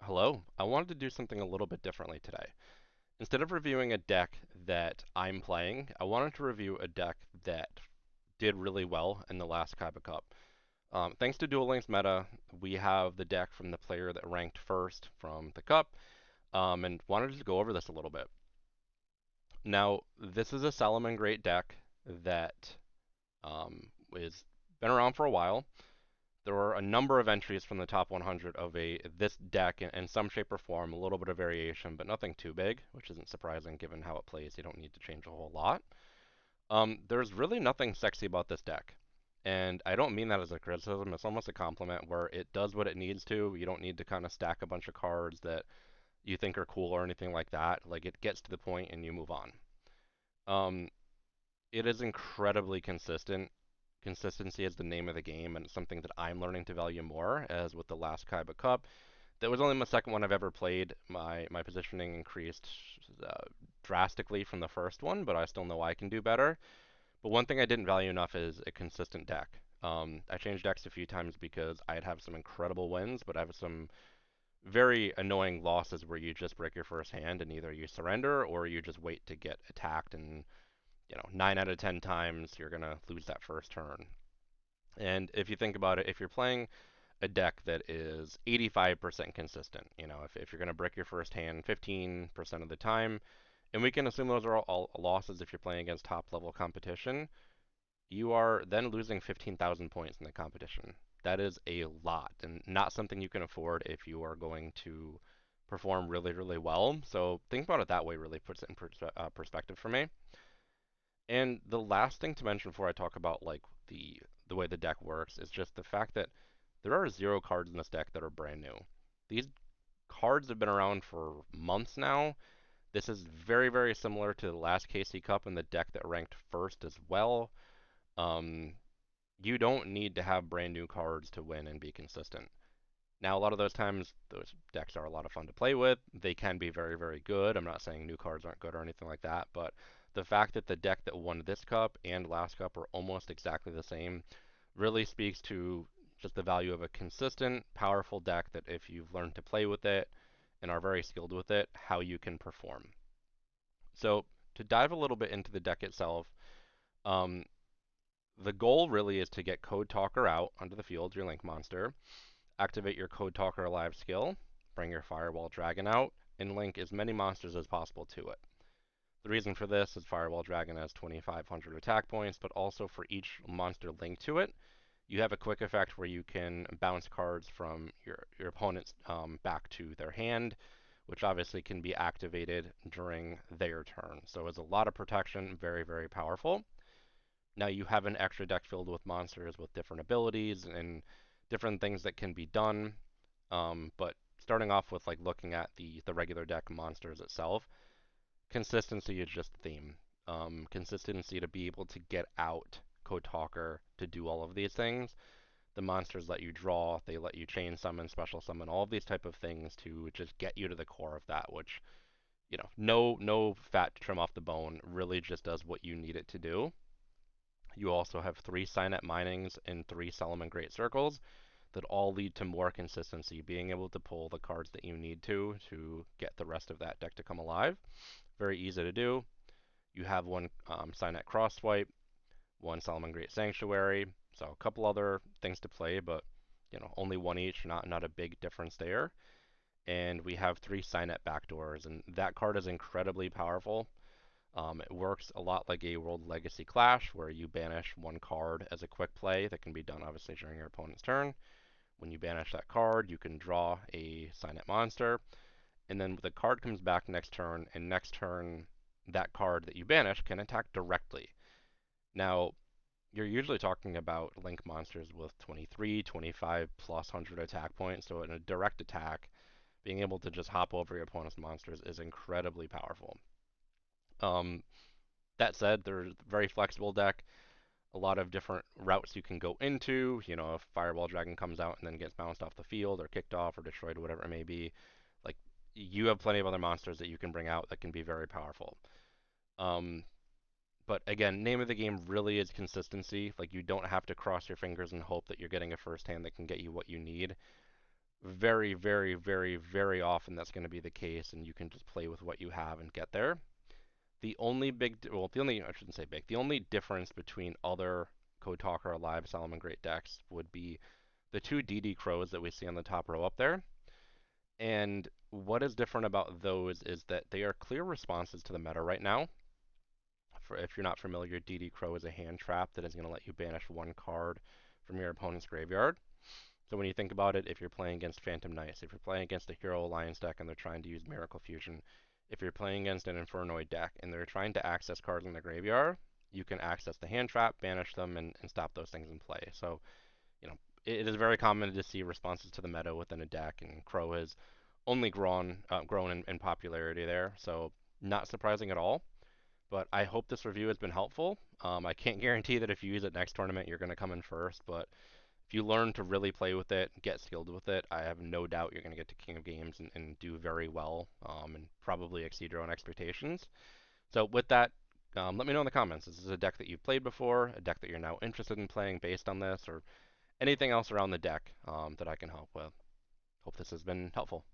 Hello, I wanted to do something a little bit differently today. Instead of reviewing a deck that I'm playing, I wanted to review a deck that did really well in the last Kaiba Cup. Thanks to Duel Links meta, we have the deck from the player that ranked first from the Cup, and wanted to go over this a little bit. Now, this is a Salamangreat deck that is been around for a while. There were a number of entries from the top 100 of this deck in some shape or form, a little bit of variation, but nothing too big, which isn't surprising given how it plays. You don't need to change a whole lot. There's really nothing sexy about this deck. And I don't mean that as a criticism, it's almost a compliment where it does what it needs to. You don't need to kind of stack a bunch of cards that you think are cool or anything like that. Like it gets to the point and you move on. Um, it is incredibly consistent. Consistency is the name of the game, and it's something that I'm learning to value more. As with the last Kaiba Cup, that was only my second one I've ever played. My positioning increased uh, drastically from the first one, but I still know I can do better. But one thing I didn't value enough is a consistent deck. I changed decks a few times because I'd have some incredible wins, but I have some very annoying losses where you just break your first hand and either you surrender or you just wait to get attacked and 9 out of 10 times you're going to lose that first turn. And if you think about it, if you're playing a deck that is 85% consistent, if you're going to break your first hand 15% of the time, and we can assume those are all losses if you're playing against top level competition, you are then losing 15,000 points in the competition. That is a lot and not something you can afford if you are going to perform really, really well. So think about it that way really puts it in perspective for me. And the last thing to mention before I talk about like the way the deck works is just the fact that there are 0 cards in this deck that are brand new. These cards have been around for months now. This is very, very similar to the last KC Cup and the deck that ranked first as well. Um, you don't need to have brand new cards to win and be consistent. Now, a lot of those times, those decks are a lot of fun to play with. They can be very, very good. I'm not saying new cards aren't good or anything like that, but the fact that the deck that won this cup and last cup are almost exactly the same really speaks to just the value of a consistent, powerful deck that if you've learned to play with it and are very skilled with it, how you can perform. So, to dive a little bit into the deck itself, um, the goal really is to get Code Talker out onto the field, your Link monster, activate your Code Talker Alive skill, bring your Firewall Dragon out, and link as many monsters as possible to it. The reason for this is Firewall Dragon has 2,500 attack points, but also for each monster linked to it, you have a quick effect where you can bounce cards from your opponent's back to their hand, which obviously can be activated during their turn. So it's a lot of protection, very, very powerful. Now you have an extra deck filled with monsters with different abilities and different things that can be done. But starting off with like looking at the regular deck monsters itself, consistency is just the theme. Consistency to be able to get out Code Talker to do all of these things. The monsters let you draw, they let you chain summon, special summon, all of these type of things to just get you to the core of that, which no fat to trim off the bone, really just does what you need it to do. You also have 3 Signet Minings and 3 Salamangreat Circles that all lead to more consistency, being able to pull the cards that you need to get the rest of that deck to come alive. Very easy to do. You have one Signet Cross Swipe, one Salamangreat Sanctuary, so a couple other things to play, but only one each, not a big difference there. And we have 3 Signet backdoors, and that card is incredibly powerful. It works a lot like a World Legacy Clash, where you banish one card as a quick play that can be done obviously during your opponent's turn. When you banish that card, you can draw a Signet monster, and then the card comes back next turn, and next turn, that card that you banish can attack directly. Now, you're usually talking about Link monsters with 23, 25 plus 100 attack points, so in a direct attack, being able to just hop over your opponent's monsters is incredibly powerful. Um, that said, there's a very flexible deck, a lot of different routes you can go into. If Fireball Dragon comes out and then gets bounced off the field or kicked off or destroyed or whatever it may be, like you have plenty of other monsters that you can bring out that can be very powerful. Um, but again, name of the game really is consistency. Like you don't have to cross your fingers and hope that you're getting a first hand that can get you what you need. very, very, very, very often that's going to be the case, and you can just play with what you have and get there. The only well, I shouldn't say big, the only difference between other Code Talker Alive Salamangreat decks would be the two DD Crows that we see on the top row up there. And what is different about those is that they are clear responses to the meta right now. If you're not familiar, DD Crow is a hand trap that is going to let you banish one card from your opponent's graveyard. So when you think about it, if you're playing against Phantom Knights, if you're playing against a Hero Alliance deck and they're trying to use Miracle Fusion, if you're playing against an Infernoid deck and they're trying to access cards in the graveyard, you can access the hand trap, banish them, and stop those things in play. So, it is very common to see responses to the meta within a deck, and Crow has only grown in popularity there. So, not surprising at all. But I hope this review has been helpful. I can't guarantee that if you use it next tournament, you're going to come in first, but if you learn to really play with it, get skilled with it, I have no doubt you're going to get to King of Games and do very well, and probably exceed your own expectations. So with that, let me know in the comments. Is this a deck that you've played before, a deck that you're now interested in playing based on this, or anything else around the deck that I can help with? Hope this has been helpful.